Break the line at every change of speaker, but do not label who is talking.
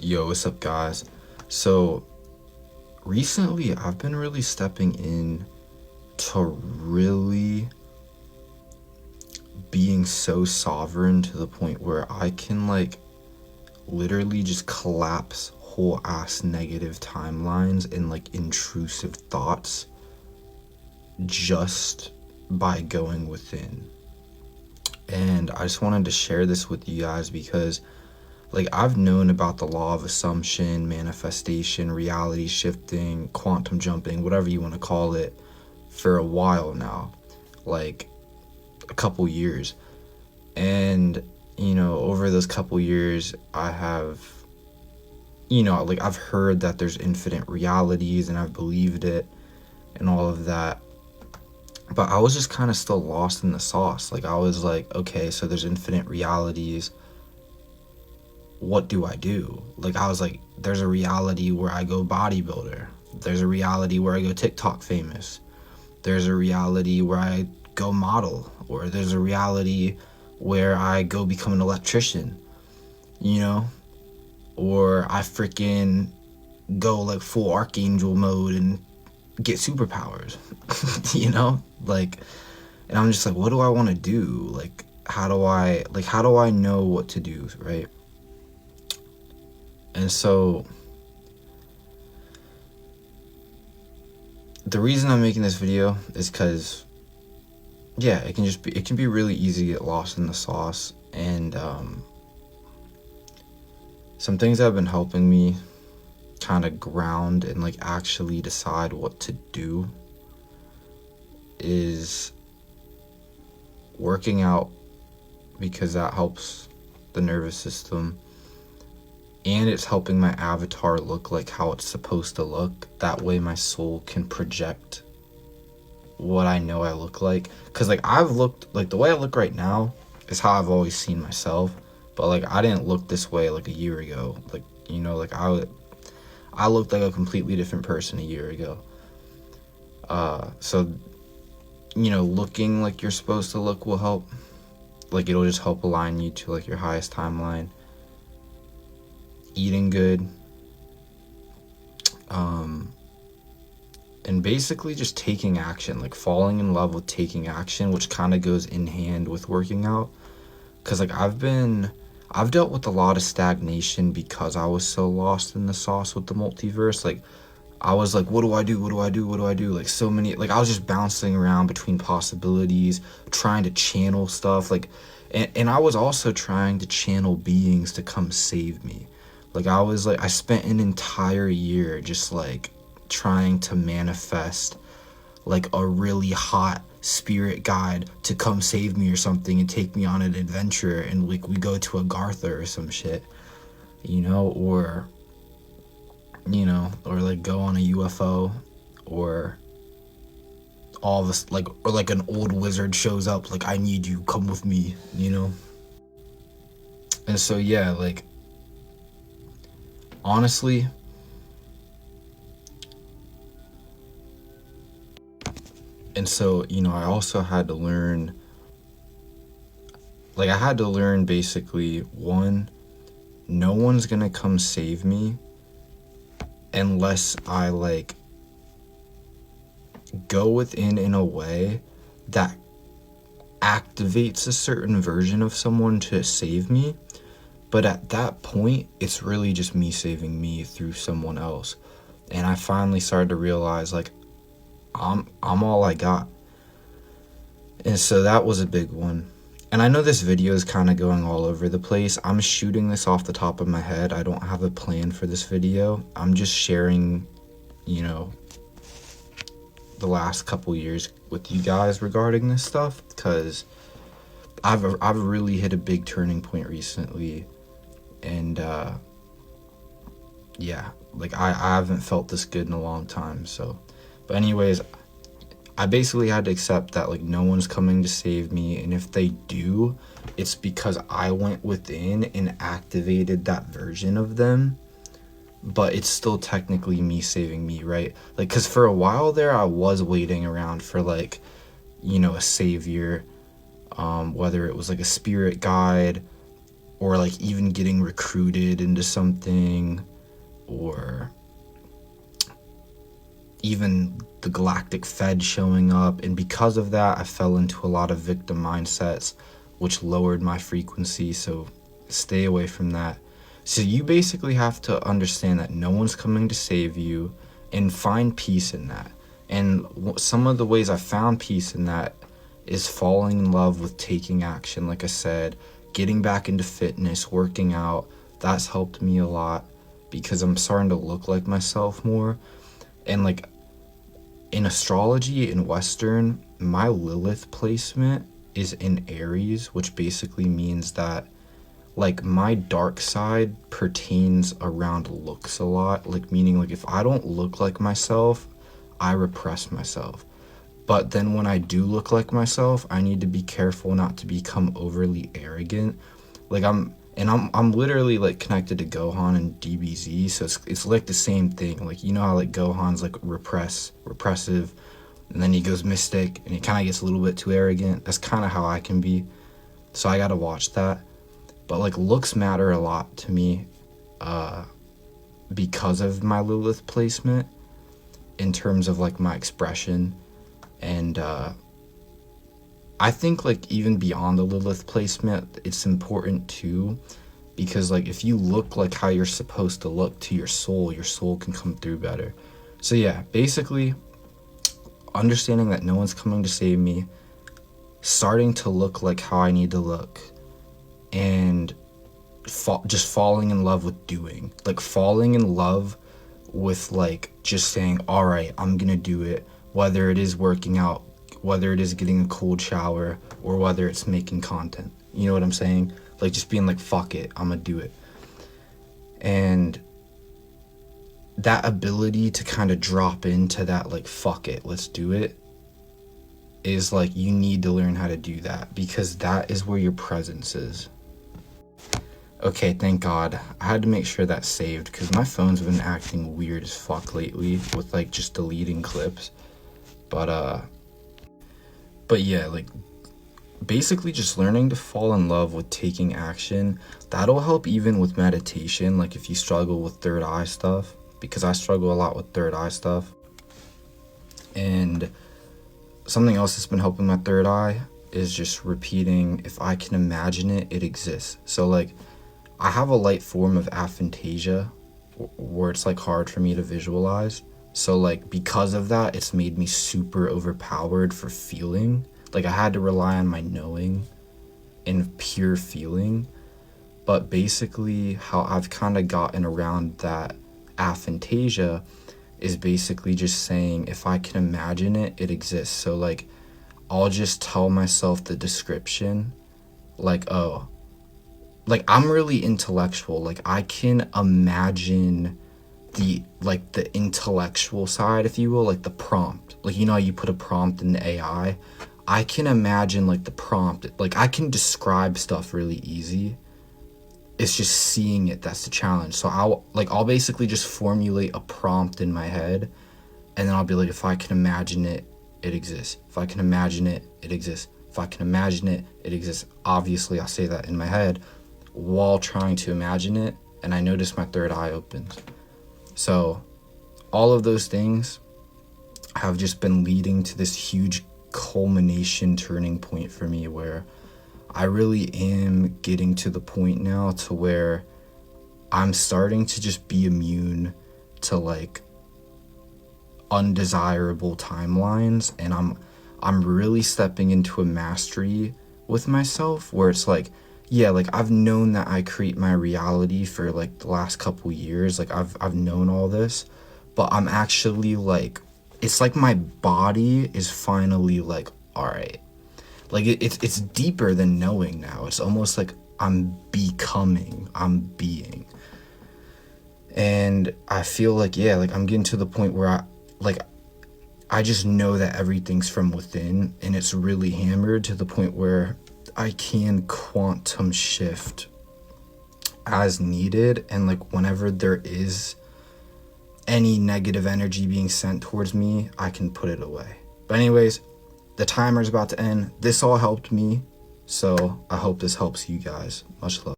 Yo, what's up, guys? So recently I've been really stepping in to really being so sovereign to the point where I can literally just collapse whole ass negative timelines and intrusive thoughts just by going within. And I just wanted to share this with you guys because I've known about the law of assumption, manifestation, reality shifting, quantum jumping, whatever you want to call it, for a while now, like a couple years. And, over those couple years, I have, I've heard that there's infinite realities and I've believed it and all of that. But I was just kind of still lost in the sauce. I was like, okay, so there's infinite realities. What do I do? I was like, there's a reality where I go bodybuilder. There's a reality where I go TikTok famous. There's a reality where I go model. Or there's a reality where I go become an electrician, Or I freaking go full archangel mode and get superpowers, And I'm just like, what do I want to do? How do I know what to do, right? And so the reason I'm making this video is because, it can be really easy to get lost in the sauce. And some things that have been helping me kind of ground and actually decide what to do is working out, because that helps the nervous system. And it's helping my avatar look like how it's supposed to look. That way my soul can project what I know I look like. Because I've looked, the way I look right now is how I've always seen myself. But I didn't look this way a year ago. I looked like a completely different person a year ago. So, looking like you're supposed to look will help. It'll just help align you to your highest timeline. Eating good, and basically just taking action, falling in love with taking action, which kind of goes in hand with working out. Because I've dealt with a lot of stagnation because I was so lost in the sauce with the multiverse. I was like, what do I do? So many, I was just bouncing around between possibilities, trying to channel stuff, and I was also trying to channel beings to come save me. I spent an entire year just trying to manifest a really hot spirit guide to come save me or something and take me on an adventure, and we go to Agartha or some shit, or go on a UFO, or all this or an old wizard shows up I need you, come with me, And so honestly, I also had to learn, basically, one, no one's gonna come save me unless I go within in a way that activates a certain version of someone to save me. But at that point, it's really just me saving me through someone else. And I finally started to realize I'm all I got. And so that was a big one. And I know this video is kind of going all over the place. I'm shooting this off the top of my head. I don't have a plan for this video. I'm just sharing, the last couple years with you guys regarding this stuff, because I've really hit a big turning point recently. And I haven't felt this good in a long time. So, but anyways, I basically had to accept that no one's coming to save me, and if they do, it's because I went within and activated that version of them. But it's still technically me saving me, right? Because for a while there, I was waiting around for a savior, whether it was a spirit guide, or like even getting recruited into something, or even the Galactic Fed showing up. And because of that, I fell into a lot of victim mindsets, which lowered my frequency. So stay away from that. So you basically have to understand that no one's coming to save you, and find peace in that. And some of the ways I found peace in that is falling in love with taking action. Like I said, getting back into fitness, working out, that's helped me a lot because I'm starting to look like myself more. And like in astrology, in Western, my Lilith placement is in Aries, which basically means that like my dark side pertains around looks a lot, like meaning like if I don't look like myself, I repress myself. But then when I do look like myself, I need to be careful not to become overly arrogant. Like I'm literally like connected to Gohan and DBZ, so it's like the same thing. Like you know how like Gohan's like repressive, and then he goes mystic and he kind of gets a little bit too arrogant. That's kind of how I can be. So I got to watch that. But like looks matter a lot to me because of my Lilith placement in terms of like my expression. And I think like even beyond the Lilith placement, it's important too, because like if you look like how you're supposed to look to your soul can come through better. So yeah, basically understanding that no one's coming to save me, starting to look like how I need to look, and just falling in love with doing, like falling in love with like just saying, all right, I'm gonna do it, whether it is working out, whether it is getting a cold shower, or whether it's making content. You know what I'm saying? Like just being like, fuck it, I'm gonna do it. And that ability to kind of drop into that like, fuck it, let's do it, is like you need to learn how to do that, because that is where your presence is. Okay, thank God. I had to make sure that's saved because my phone's been acting weird as fuck lately with like just deleting clips. But yeah, like basically just learning to fall in love with taking action. That'll help even with meditation, like if you struggle with third eye stuff, because I struggle a lot with third eye stuff. And something else that's been helping my third eye is just repeating, if I can imagine it, it exists. So like I have a light form of aphantasia where it's like hard for me to visualize. So like because of that, it's made me super overpowered for feeling. Like I had to rely on my knowing and pure feeling. But basically how I've kind of gotten around that aphantasia is basically just saying, if I can imagine it, it exists. So like I'll just tell myself the description, like, oh, like I'm really intellectual. Like I can imagine the intellectual side, if you will, like the prompt. Like you know how you put a prompt in the AI? I can imagine like the prompt. Like I can describe stuff really easy. It's just seeing it that's the challenge. So I'll basically just formulate a prompt in my head, and then I'll be like, if I can imagine it, it exists. If I can imagine it, it exists. If I can imagine it, it exists. Obviously, I'll say that in my head while trying to imagine it, and I notice my third eye opens. So all of those things have just been leading to this huge culmination turning point for me, where I really am getting to the point now to where I'm starting to just be immune to like undesirable timelines, and I'm really stepping into a mastery with myself where it's like, yeah, like I've known that I create my reality for like the last couple years. Like I've known all this, but I'm actually like, it's like my body is finally like, all right. Like it's deeper than knowing now. It's almost like I'm becoming, I'm being. And I feel like, yeah, like I'm getting to the point where I just know that everything's from within, and it's really hammered to the point where I can quantum shift as needed, and like whenever there is any negative energy being sent towards me, I can put it away. But anyways, the timer's about to end. This all helped me, so I hope this helps you guys. Much love.